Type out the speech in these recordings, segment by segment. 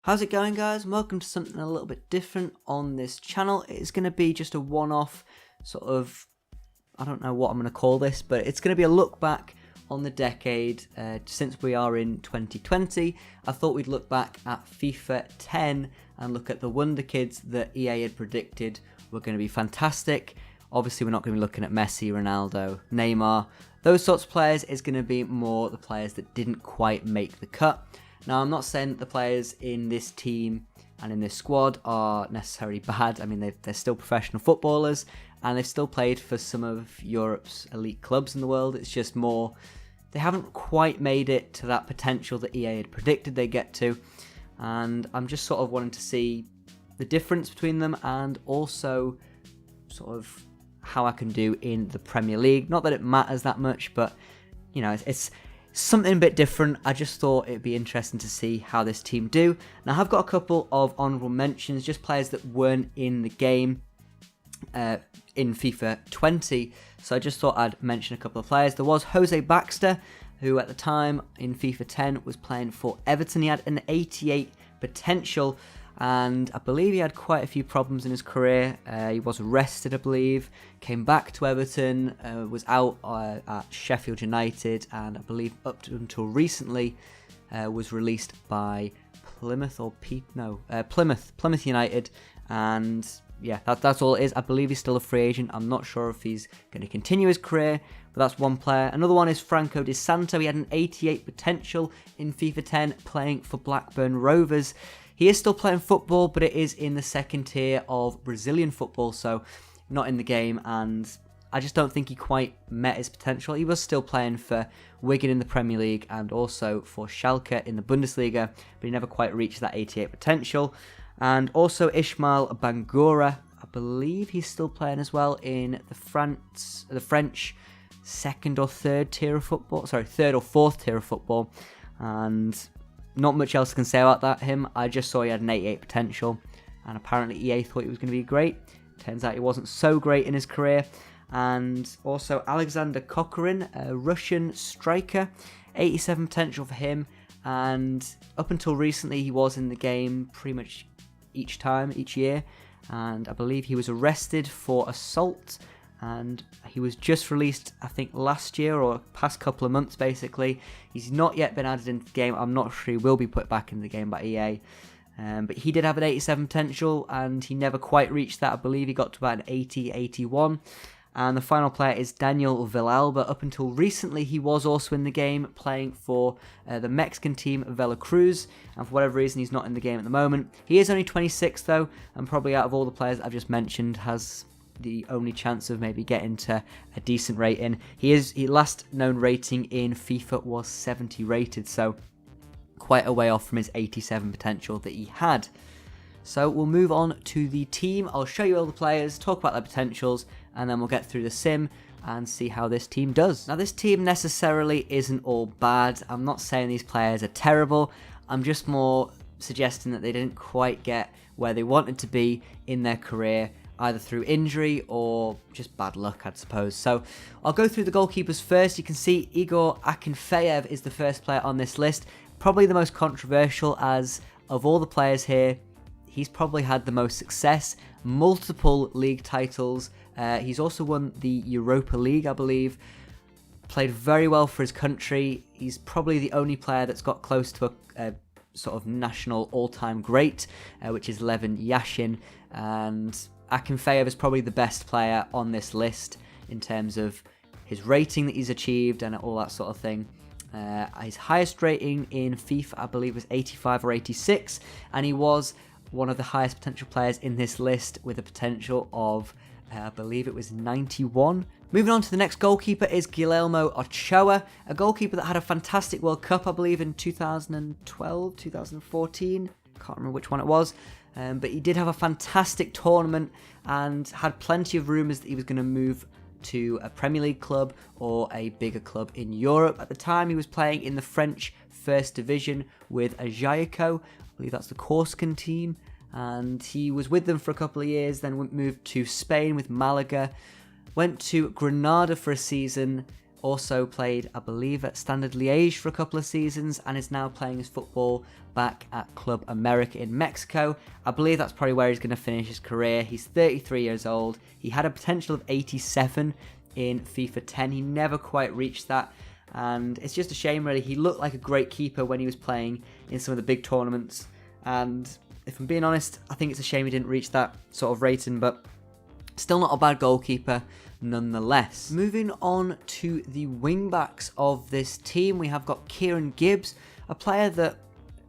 How's it going, guys? Welcome to something a little bit different on this channel. It's going to be just a one-off sort of, I don't know what I'm going to call this, but it's going to be a look back on the decade since we are in 2020. I thought we'd look back at FIFA 10 and look at the Wonderkids that EA had predicted were going to be fantastic. Obviously, we're not going to be looking at Messi, Ronaldo, Neymar. Those sorts of players. Is going to be more the players that didn't quite make the cut. Now, I'm not saying that the players in this team and in this squad are necessarily bad. I mean, they're still professional footballers, and they've still played for some of Europe's elite clubs in the world. It's just more, they haven't quite made it to that potential that EA had predicted they get to, and I'm just sort of wanting to see the difference between them and also sort of how I can do in the Premier League. Not that it matters that much, but, you know, it's something a bit different. I just thought it'd be interesting to see how this team do. Now, I've got a couple of honourable mentions, just players that weren't in the game in FIFA 20. So I just thought I'd mention a couple of players. There was Jose Baxter, who at the time in FIFA 10 was playing for Everton. He had an 88 potential, and I believe he had quite a few problems in his career. He was arrested, I believe, came back to Everton, was out at Sheffield United, and I believe up until recently was released by Plymouth United, and yeah, that's all it is. I believe he's still a free agent. I'm not sure if he's going to continue his career, but that's one player. Another one is Franco Di Santo. He had an 88 potential in FIFA 10 playing for Blackburn Rovers. He is still playing football, but it is in the second tier of Brazilian football, so not in the game, and I just don't think he quite met his potential. He was still playing for Wigan in the Premier League and also for Schalke in the Bundesliga, but he never quite reached that 88 potential. And also Ismail Bangura, I believe he's still playing as well in the French second or third tier of football. Sorry, third or fourth tier of football, and not much else I can say about him. I just saw he had an 88 potential, and apparently EA thought he was going to be great. Turns out he wasn't so great in his career. And also Alexander Kokorin, a Russian striker, 87 potential for him, and up until recently he was in the game pretty much each year, and I believe he was arrested for assault, and he was just released, I think, last year or past couple of months, basically. He's not yet been added into the game. I'm not sure he will be put back in the game by EA. But he did have an 87 potential, and he never quite reached that. I believe he got to about an 80, 81. And the final player is Daniel Villalba. Up until recently, he was also in the game, playing for the Mexican team Veracruz, and for whatever reason, he's not in the game at the moment. He is only 26, though, and probably out of all the players I've just mentioned, has the only chance of maybe getting to a decent rating. His last known rating in FIFA was 70 rated, so quite a way off from his 87 potential that he had. So we'll move on to the team. I'll show you all the players, talk about their potentials, and then we'll get through the sim and see how this team does. Now, this team necessarily isn't all bad. I'm not saying these players are terrible. I'm just more suggesting that they didn't quite get where they wanted to be in their career, either through injury or just bad luck, I suppose. So I'll go through the goalkeepers first. You can see Igor Akinfeev is the first player on this list. Probably the most controversial, as of all the players here, he's probably had the most success, multiple league titles. He's also won the Europa League, I believe. Played very well for his country. He's probably the only player that's got close to a sort of national all-time great, which is Levin Yashin. And Akinfeev is probably the best player on this list in terms of his rating that he's achieved and all that sort of thing. His highest rating in FIFA, I believe, was 85 or 86, and he was one of the highest potential players in this list with a potential of, I believe it was 91. Moving on to the next goalkeeper is Guillermo Ochoa, a goalkeeper that had a fantastic World Cup, I believe, in 2012, 2014. Can't remember which one it was. But he did have a fantastic tournament and had plenty of rumours that he was going to move to a Premier League club or a bigger club in Europe. At the time, he was playing in the French First Division with Ajaccio. I believe that's the Corsican team. And he was with them for a couple of years, then moved to Spain with Malaga. Went to Granada for a season, Also played, I believe, at Standard Liège for a couple of seasons and is now playing his football back at Club America in Mexico. I believe that's probably where he's going to finish his career. He's 33 years old. He had a potential of 87 in FIFA 10. He never quite reached that. And it's just a shame, really. He looked like a great keeper when he was playing in some of the big tournaments. And if I'm being honest, I think it's a shame he didn't reach that sort of rating, but still not a bad goalkeeper nonetheless. Moving on to the wing-backs of this team, we have got Kieran Gibbs, a player that,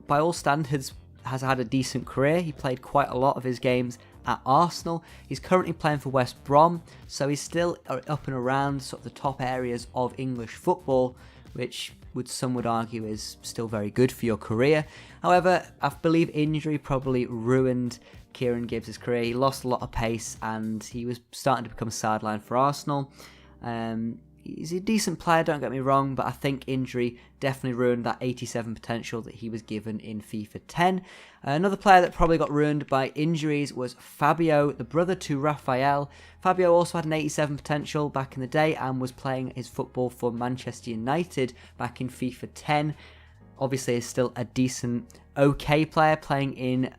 by all standards, has had a decent career. He played quite a lot of his games at Arsenal. He's currently playing for West Brom, so he's still up and around sort of the top areas of English football, which some would argue is still very good for your career. However, I believe injury probably ruined Kieran Gibbs' career. He lost a lot of pace and he was starting to become a sideline for Arsenal. He's a decent player, don't get me wrong, but I think injury definitely ruined that 87 potential that he was given in FIFA 10. Another player that probably got ruined by injuries was Fabio, the brother to Raphael. Fabio also had an 87 potential back in the day and was playing his football for Manchester United back in FIFA 10. Obviously, is still a decent, okay player playing in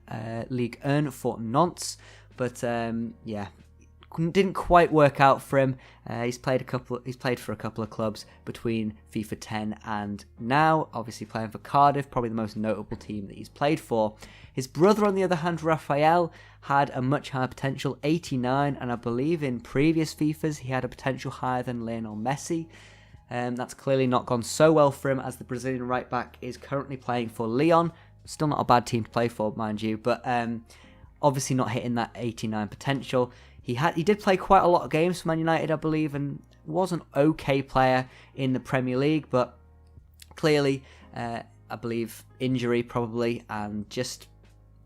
Ligue 1 for Nantes, but yeah, didn't quite work out for him. He's played for a couple of clubs between FIFA 10 and now, obviously playing for Cardiff, probably the most notable team that he's played for. His brother, on the other hand, Raphael, had a much higher potential, 89, and I believe in previous FIFAs he had a potential higher than Lionel Messi. That's clearly not gone so well for him, as the Brazilian right back is currently playing for Lyon. Still not a bad team to play for, mind you, but obviously not hitting that 89 potential. He did play quite a lot of games for Man United, I believe, and was an okay player in the Premier League, but clearly, I believe, injury probably, and just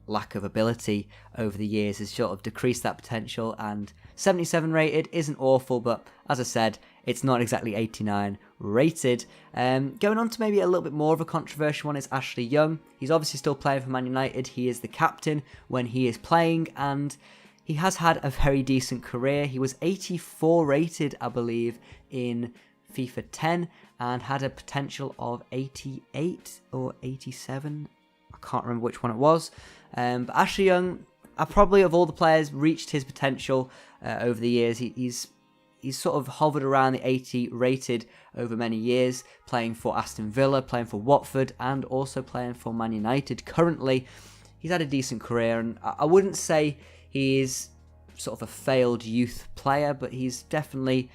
lack of ability over the years has sort of decreased that potential, and 77 rated isn't awful, but as I said, it's not exactly 89 rated. Going on to maybe a little bit more of a controversial one is Ashley Young. He's obviously still playing for Man United. He is the captain when he is playing, and he has had a very decent career. He was 84 rated, I believe, in FIFA 10 and had a potential of 88 or 87. I can't remember which one it was. But Ashley Young, probably of all the players, reached his potential over the years. He's sort of hovered around the 80 rated over many years, playing for Aston Villa, playing for Watford, and also playing for Man United. Currently, he's had a decent career, and I wouldn't say he is sort of a failed youth player, but he's definitely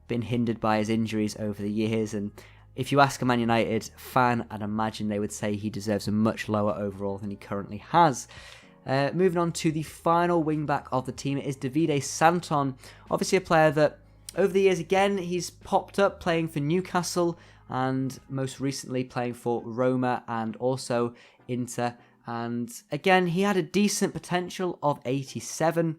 been hindered by his injuries over the years. And if you ask a Man United fan, I'd imagine they would say he deserves a much lower overall than he currently has. Moving on to the final wing-back of the team, it is Davide Santon. Obviously a player that over the years, again, he's popped up playing for Newcastle and most recently playing for Roma and also Inter. And again, he had a decent potential of 87.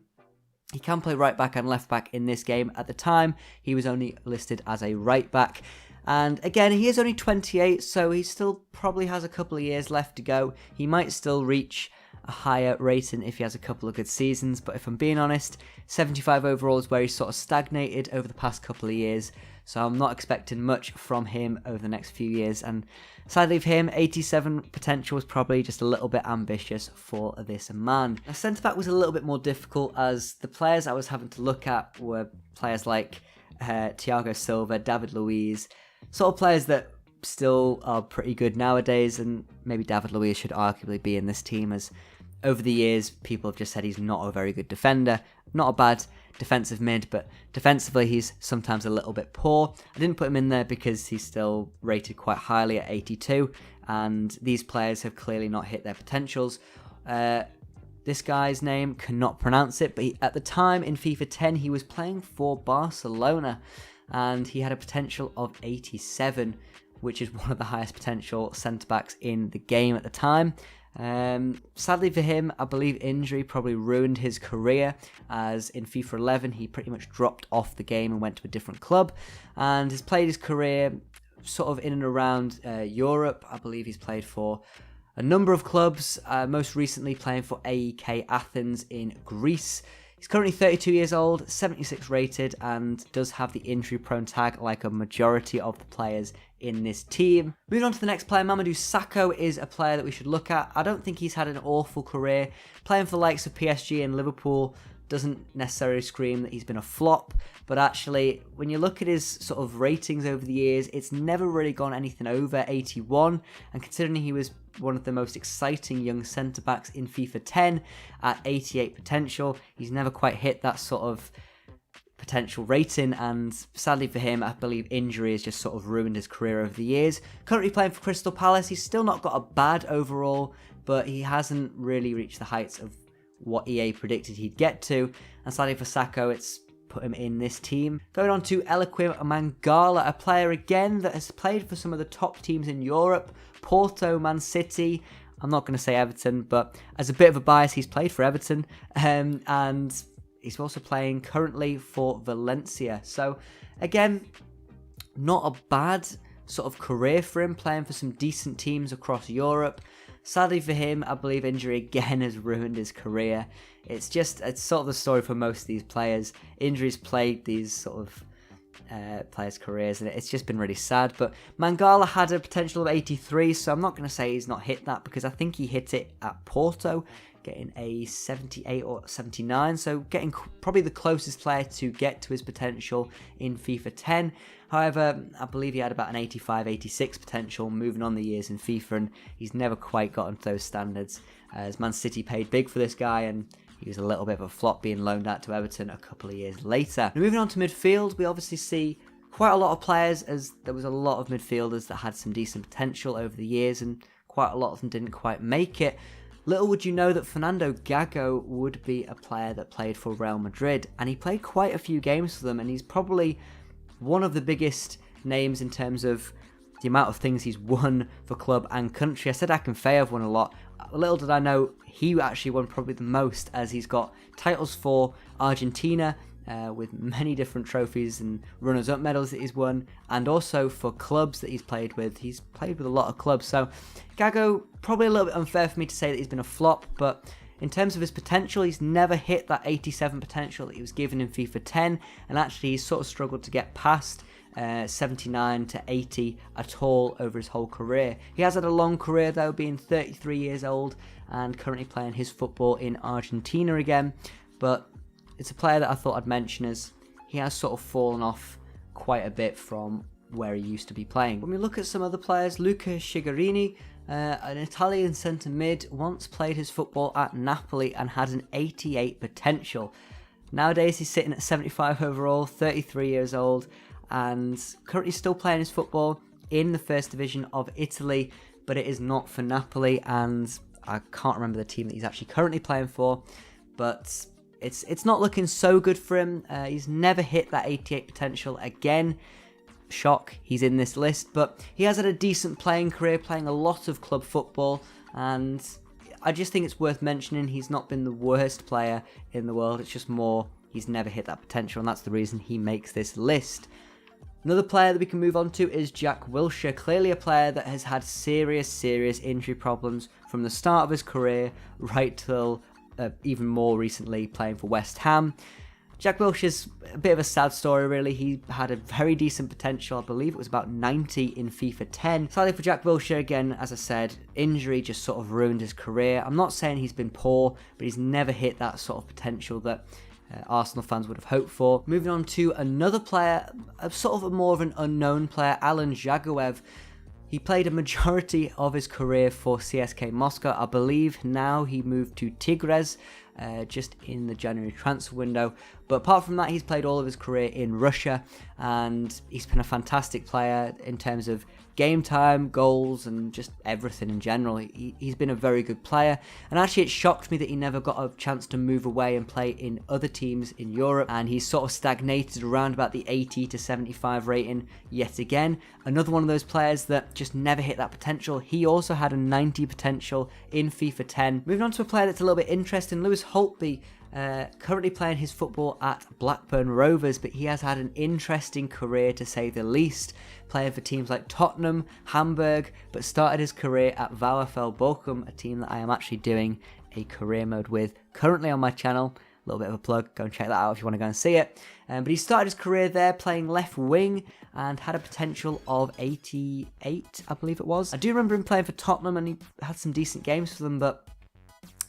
He can play right back and left back in this game. At the time, he was only listed as a right back. And again, he is only 28, so he still probably has a couple of years left to go. He might still reach a higher rating if he has a couple of good seasons, but if I'm being honest, 75 overall is where he's sort of stagnated over the past couple of years, so I'm not expecting much from him over the next few years, and sadly for him, 87 potential was probably just a little bit ambitious for this man. Now, centre-back was a little bit more difficult, as the players I was having to look at were players like Thiago Silva, David Luiz, sort of players that still are pretty good nowadays, and maybe David Luiz should arguably be in this team, as over the years people have just said he's not a very good defender, not a bad defensive mid, but defensively he's sometimes a little bit poor. I didn't put him in there because he's still rated quite highly at 82, and these players have clearly not hit their potentials. This guy's name, cannot pronounce it, but at the time in FIFA 10 he was playing for Barcelona, and he had a potential of 87, which is one of the highest potential centre-backs in the game at the time. Sadly for him, I believe injury probably ruined his career, as in FIFA 11 he pretty much dropped off the game and went to a different club, and has played his career sort of in and around Europe. I believe he's played for a number of clubs, most recently playing for AEK Athens in Greece. He's currently 32 years old, 76 rated, and does have the injury-prone tag like a majority of the players in this team. Moving on to the next player, Mamadou Sakho is a player that we should look at. I don't think he's had an awful career. Playing for the likes of PSG and Liverpool doesn't necessarily scream that he's been a flop, but actually when you look at his sort of ratings over the years, it's never really gone anything over 81, and considering he was one of the most exciting young centre-backs in FIFA 10 at 88 potential, he's never quite hit that sort of potential rating, and sadly for him, I believe injury has just sort of ruined his career over the years. Currently playing for Crystal Palace, he's still not got a bad overall, but he hasn't really reached the heights of what EA predicted he'd get to, and sadly for Sakho, it's put him in this team. Going on to Eliaquim Mangala, a player again that has played for some of the top teams in Europe, Porto, Man City. I'm not going to say Everton, but as a bit of a bias, he's played for Everton, and he's also playing currently for Valencia. So again, not a bad sort of career for him, playing for some decent teams across Europe. Sadly for him, I believe injury again has ruined his career. It's sort of the story for most of these players. Injuries plagued these sort of players' careers, and it's just been really sad. But Mangala had a potential of 83, so I'm not going to say he's not hit that, because I think he hit it at Porto, getting a 78 or 79, so getting probably the closest player to get to his potential in FIFA 10. However, I believe he had about an 85, 86 potential moving on the years in FIFA, and he's never quite gotten to those standards, as Man City paid big for this guy, and he was a little bit of a flop being loaned out to Everton a couple of years later. Now, moving on to midfield, we obviously see quite a lot of players, as there was a lot of midfielders that had some decent potential over the years, and quite a lot of them didn't quite make it. Little would you know that Fernando Gago would be a player that played for Real Madrid, and he played quite a few games for them, and he's probably one of the biggest names in terms of the amount of things he's won for club and country. I said Akinfeev won a lot. Little did I know he actually won probably the most, as he's got titles for Argentina with many different trophies and runners-up medals that he's won, and also for clubs that he's played with. He's played with a lot of clubs, so Gago, probably a little bit unfair for me to say that he's been a flop, but in terms of his potential, he's never hit that 87 potential that he was given in FIFA 10, and actually he's sort of struggled to get past 79 to 80 at all over his whole career. He has had a long career though, being 33 years old and currently playing his football in Argentina again, but it's a player that I thought I'd mention, as he has sort of fallen off quite a bit from where he used to be playing. When we look at some other players, Luca Shigarini, an Italian centre mid, once played his football at Napoli and had an 88 potential. Nowadays he's sitting at 75 overall, 33 years old, and currently still playing his football in the first division of Italy, but it is not for Napoli, and I can't remember the team that he's actually currently playing for, but it's not looking so good for him. He's never hit that 88 potential again. Shock, he's in this list, but he has had a decent playing career, playing a lot of club football, and I just think it's worth mentioning he's not been the worst player in the world. It's just more he's never hit that potential, and that's the reason he makes this list. Another player that we can move on to is Jack Wilshere, clearly a player that has had serious injury problems from the start of his career right till even more recently playing for West Ham. Jack Wilshere's a bit of a sad story, really. He had a very decent potential. I believe it was about 90 in FIFA 10. Sadly for Jack Wilshere, again, as I said, injury just sort of ruined his career. I'm not saying he's been poor, but he's never hit that sort of potential that Arsenal fans would have hoped for. Moving on to another player, sort of a more of an unknown player, Alan Jagoev. He played a majority of his career for CSK Moscow. I believe now he moved to Tigres just in the January transfer window. But apart from that, he's played all of his career in Russia, and he's been a fantastic player in terms of game time, goals, and just everything in general. He's been a very good player, and actually it shocked me that he never got a chance to move away and play in other teams in Europe, and he's sort of stagnated around about the 80 to 75 rating yet again. Another one of those players that just never hit that potential. He also had a 90 potential in FIFA 10. Moving on to a player that's a little bit interesting, Lewis Holtby. Currently playing his football at Blackburn Rovers, but he has had an interesting career to say the least, playing for teams like Tottenham, Hamburg, but started his career at VfL Bochum, a team that I am actually doing a career mode with currently on my channel. little bit of a plug. Go and check that out if you want to go and see it. But he started his career there playing left wing and had a potential of 88, I believe it was. I do remember him playing for Tottenham, and he had some decent games for them, but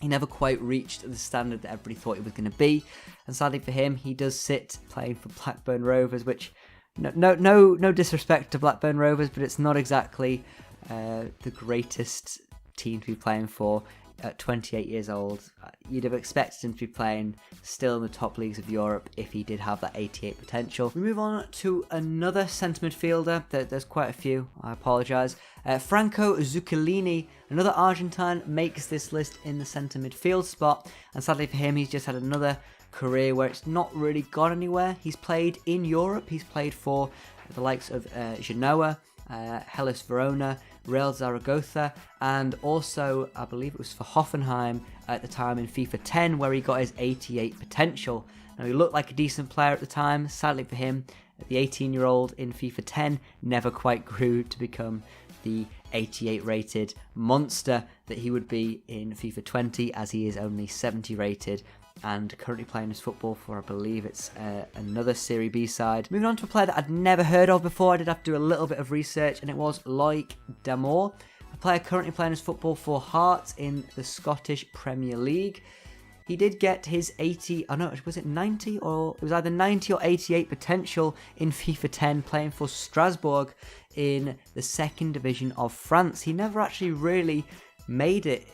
he never quite reached the standard that everybody thought he was going to be. And sadly for him, he does sit playing for Blackburn Rovers, which no disrespect to Blackburn Rovers, but it's not exactly the greatest team to be playing for at 28 years old. You'd have expected him to be playing still in the top leagues of Europe if he did have that 88 potential. We move on to another centre midfielder. There's quite a few, I apologise. Franco Zuccolini, another Argentine, makes this list in the centre midfield spot, and sadly for him, he's just had another career where it's not really gone anywhere. He's played in Europe. He's played for the likes of Genoa, Hellas Verona, Real Zaragoza, and also I believe it was for Hoffenheim at the time in FIFA 10, where he got his 88 potential. Now, he looked like a decent player at the time. Sadly for him, the 18-year-old in FIFA 10 never quite grew to become the 88 rated monster that he would be in FIFA 20, as he is only 70 rated and currently playing his football for, I believe it's another Serie B side. Moving on to a player that I'd never heard of before. I did have to do a little bit of research, and it was Loic Damour, a player currently playing his football for Hearts in the Scottish Premier League. He did get his 80, was it 90? Or it was either 90 or 88 potential in FIFA 10, playing for Strasbourg in the second division of France. He never actually really made it,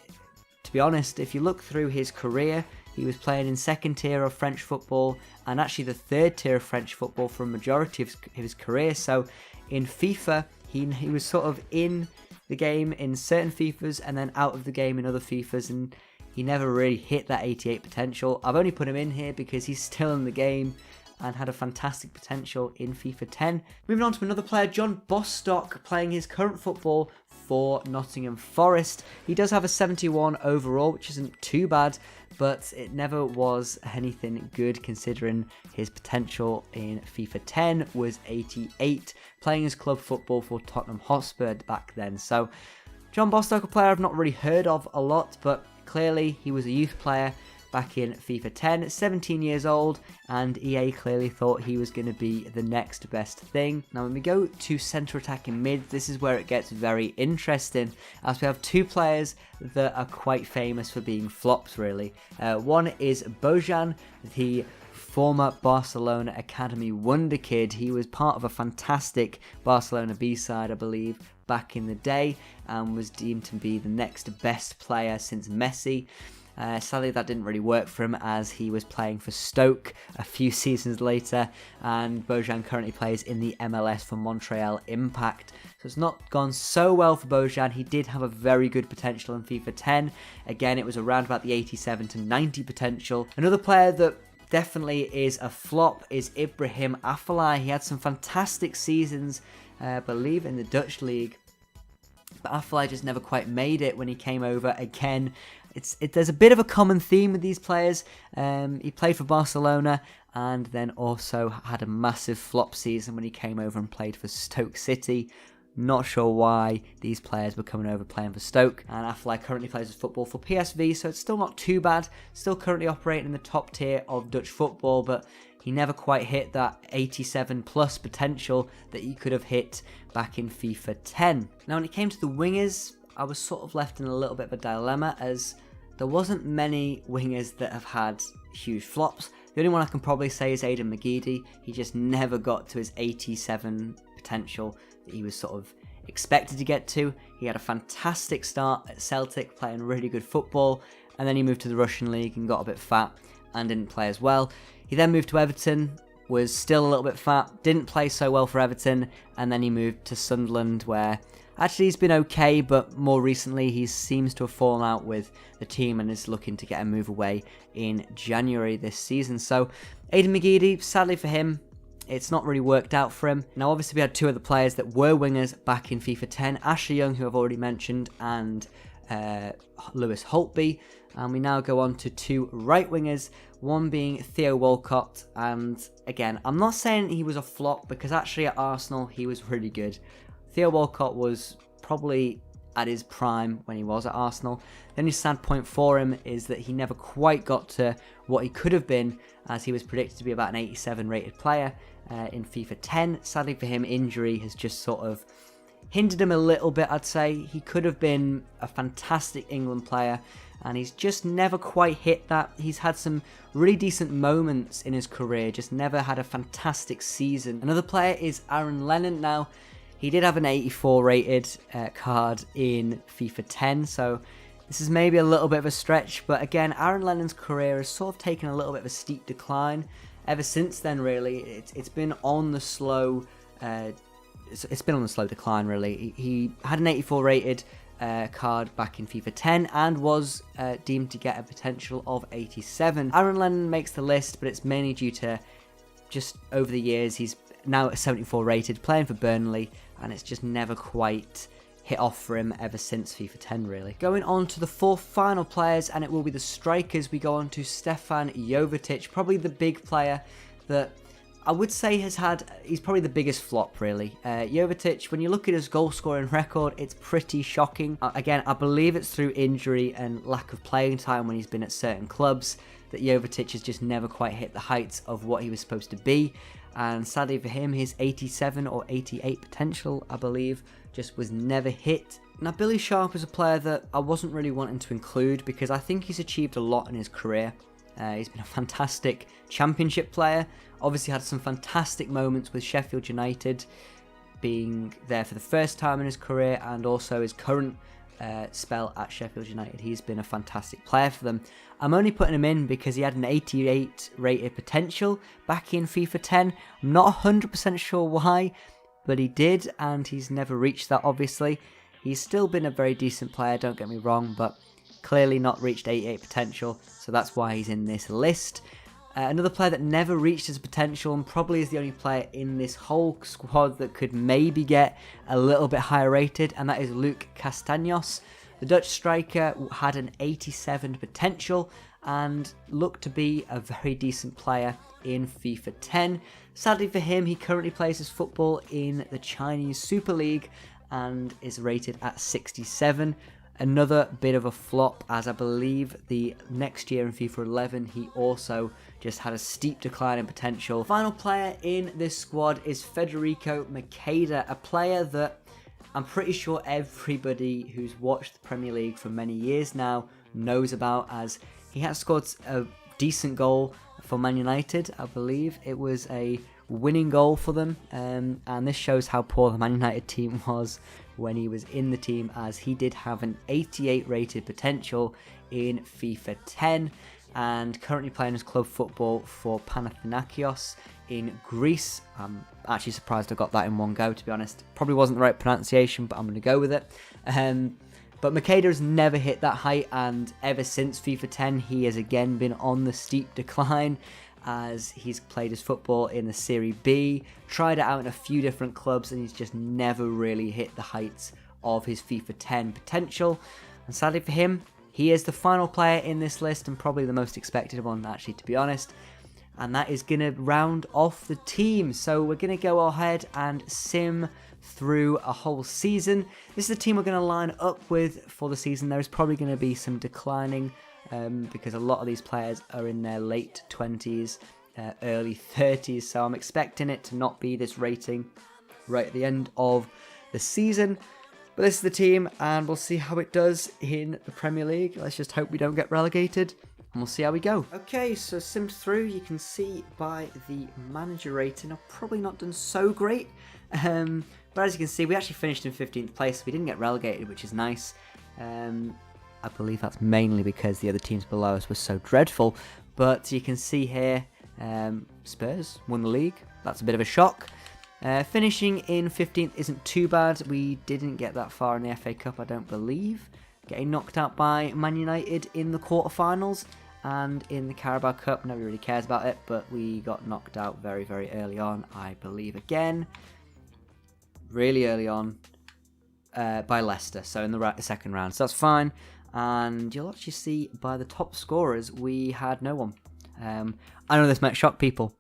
to be honest. If you look through his career, he was playing in second tier of French football and actually the third tier of French football for a majority of his career. So in FIFA, he was sort of in the game in certain FIFAs and then out of the game in other FIFAs, and he never really hit that 88 potential. I've only put him in here because he's still in the game and had a fantastic potential in FIFA 10. Moving on to another player, John Bostock, playing his current football for Nottingham Forest. He does have a 71 overall, which isn't too bad, but it never was anything good considering his potential in FIFA 10 was 88, playing his club football for Tottenham Hotspur back then. So John Bostock, a player I've not really heard of a lot, but clearly he was a youth player back in FIFA 10, 17 years old, and EA clearly thought he was going to be the next best thing. Now when we go to centre attacking mid, this is where it gets very interesting, as we have two players that are quite famous for being flops really. One is Bojan, the former Barcelona Academy Wonderkid. He was part of a fantastic Barcelona B-side, I believe, back in the day, and was deemed to be the next best player since Messi. Sadly, that didn't really work for him, as he was playing for Stoke a few seasons later, and Bojan currently plays in the MLS for Montreal Impact. So it's not gone so well for Bojan. He did have a very good potential in FIFA 10. Again, it was around about the 87 to 90 potential. Another player that definitely is a flop is Ibrahim Afellay. He had some fantastic seasons, I believe, in the Dutch league, but Afellay just never quite made it when he came over. Again, there's a bit of a common theme with these players. He played for Barcelona and then also had a massive flop season when he came over and played for Stoke City. Not sure why these players were coming over playing for Stoke. And Afellay currently plays his football for PSV, so it's still not too bad. Still currently operating in the top tier of Dutch football, but he never quite hit that 87 plus potential that he could have hit back in FIFA 10. Now when it came to the wingers, I was sort of left in a little bit of a dilemma, as there wasn't many wingers that have had huge flops. The only one I can probably say is Aidan McGeady. He just never got to his 87 potential that he was sort of expected to get to. He had a fantastic start at Celtic, playing really good football, and then he moved to the Russian league and got a bit fat and didn't play as well. He then moved to Everton, was still a little bit fat, didn't play so well for Everton, and then he moved to Sunderland, where actually he's been okay, but more recently he seems to have fallen out with the team and is looking to get a move away in January this season. So Aidan McGeady, sadly for him, it's not really worked out for him. Now obviously we had two other players that were wingers back in FIFA 10, Ashley Young, who I've already mentioned, and Lewis Holtby. And we now go on to two right wingers, one being Theo Walcott. And again, I'm not saying he was a flop, because actually at Arsenal he was really good. Theo Walcott was probably at his prime when he was at Arsenal. The only sad point for him is that he never quite got to what he could have been, as he was predicted to be about an 87 rated player in FIFA 10. Sadly for him, injury has just sort of hindered him a little bit, I'd say. He could have been a fantastic England player, and he's just never quite hit that. He's had some really decent moments in his career, just never had a fantastic season. Another player is Aaron Lennon. Now, he did have an 84 rated card in FIFA 10, so this is maybe a little bit of a stretch, but again, Aaron Lennon's career has sort of taken a little bit of a steep decline ever since then, really. It's been on the slow it's been on the slow decline, really. He had an 84 rated card back in FIFA 10 and was deemed to get a potential of 87. Aaron Lennon makes the list, but it's mainly due to just over the years, he's now at 74 rated, playing for Burnley, and it's just never quite hit off for him ever since FIFA 10, really. Going on to the 4 final players, and it will be the strikers. We go on to Stefan Jovetic, probably the big player that I would say he's probably the biggest flop, really. Jovetic, when you look at his goal scoring record, it's pretty shocking. Again, I believe it's through injury and lack of playing time when he's been at certain clubs that Jovetic has just never quite hit the heights of what he was supposed to be. And sadly for him, his 87 or 88 potential, I believe, just was never hit. Now, Billy Sharp is a player that I wasn't really wanting to include because I think he's achieved a lot in his career. He's been a fantastic championship player, obviously had some fantastic moments with Sheffield United, being there for the first time in his career, and also his current spell at Sheffield United. He's been a fantastic player for them. I'm only putting him in because he had an 88 rated potential back in FIFA 10. I'm not 100% sure why, but he did, and he's never reached that, obviously. He's still been a very decent player, don't get me wrong, but clearly not reached 88 potential, so that's why he's in this list. Another player that never reached his potential, and probably is the only player in this whole squad that could maybe get a little bit higher rated, and that is Luc Castaños. The Dutch striker had an 87 potential and looked to be a very decent player in FIFA 10. Sadly for him, he currently plays his football in the Chinese Super League and is rated at 67. Another bit of a flop, as I believe the next year in FIFA 11 he also just had a steep decline in potential. Final player in this squad is Federico Macheda, a player that I'm pretty sure everybody who's watched the Premier League for many years now knows about, as he has scored a decent goal for Man United. I believe it was a winning goal for them, and this shows how poor the Man United team was when he was in the team, as he did have an 88 rated potential in FIFA 10 and currently playing his club football for Panathinaikos in Greece. I'm actually surprised I got that in one go, to be honest. Probably wasn't the right pronunciation, but I'm going to go with it. But Macheda has never hit that height, and ever since FIFA 10 he has again been on the steep decline, as he's played his football in the Serie B, tried it out in a few different clubs, and he's just never really hit the heights of his FIFA 10 potential. And sadly for him, he is the final player in this list, and probably the most expected one, actually, to be honest. And that is going to round off the team. So we're going to go ahead and sim through a whole season. This is the team we're going to line up with for the season. There's probably going to be some declining, because a lot of these players are in their late 20s, early 30s, so I'm expecting it to not be this rating right at the end of the season. But this is the team, and we'll see how it does in the Premier League. Let's just hope we don't get relegated, and we'll see how we go. Okay, so simmed through, you can see by the manager rating, I've probably not done so great, but as you can see, we actually finished in 15th place, so we didn't get relegated, which is nice. I believe that's mainly because the other teams below us were so dreadful. But you can see here, Spurs won the league. That's a bit of a shock. Finishing in 15th isn't too bad. We didn't get that far in the FA Cup, I don't believe. Getting knocked out by Man United in the quarterfinals, and in the Carabao Cup, nobody really cares about it, but we got knocked out very, very early on, I believe again. Really early on. By Leicester, so in the second round, so that's fine. And you'll actually see by the top scorers, we had no one. I know this might shock people.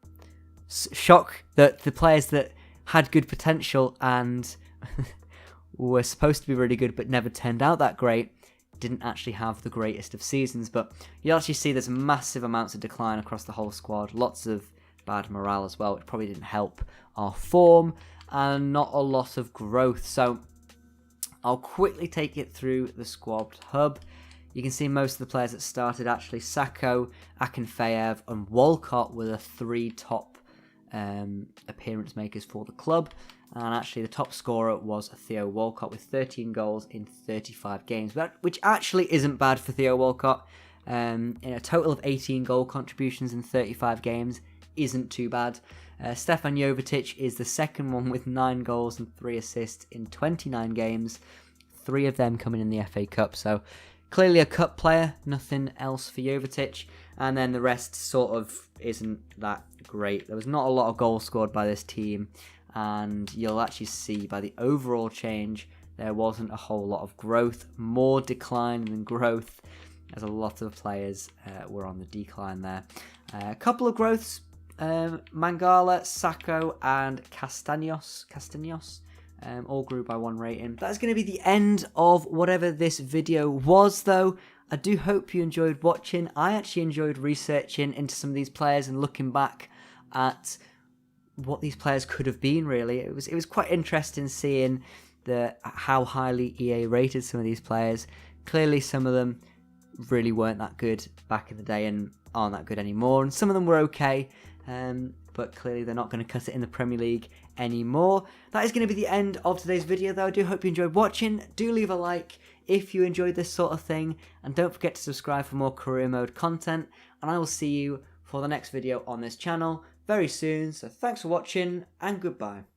Shock that the players that had good potential and were supposed to be really good but never turned out that great, didn't actually have the greatest of seasons. But you actually see there's massive amounts of decline across the whole squad, lots of bad morale as well, which probably didn't help our form, and not a lot of growth. So I'll quickly take it through the squad hub. You can see most of the players that started, actually Sacco, Akinfeev and Walcott were the 3 top appearance makers for the club. And actually the top scorer was Theo Walcott with 13 goals in 35 games, which actually isn't bad for Theo Walcott. In a total of 18 goal contributions in 35 games isn't too bad. Stefan Jovetic is the second one with 9 goals and 3 assists in 29 games, 3 of them coming in the FA Cup. So clearly a cup player, nothing else for Jovetic. And then the rest sort of isn't that great. There was not a lot of goals scored by this team, and you'll actually see by the overall change there wasn't a whole lot of growth, more decline than growth, as a lot of players were on the decline there. A couple of growths, Mangala, Sacco and Castaños all grew by 1 rating. That's going to be the end of whatever this video was, though. I do hope you enjoyed watching. I actually enjoyed researching into some of these players and looking back at what these players could have been, really. It was quite interesting seeing how highly EA rated some of these players. Clearly some of them really weren't that good back in the day and aren't that good anymore, and some of them were okay, but clearly they're not going to cut it in the Premier League anymore. That is going to be the end of today's video, though. I do hope you enjoyed watching. Do leave a like if you enjoyed this sort of thing, and don't forget to subscribe for more career mode content, and I will see you for the next video on this channel very soon. So thanks for watching and goodbye.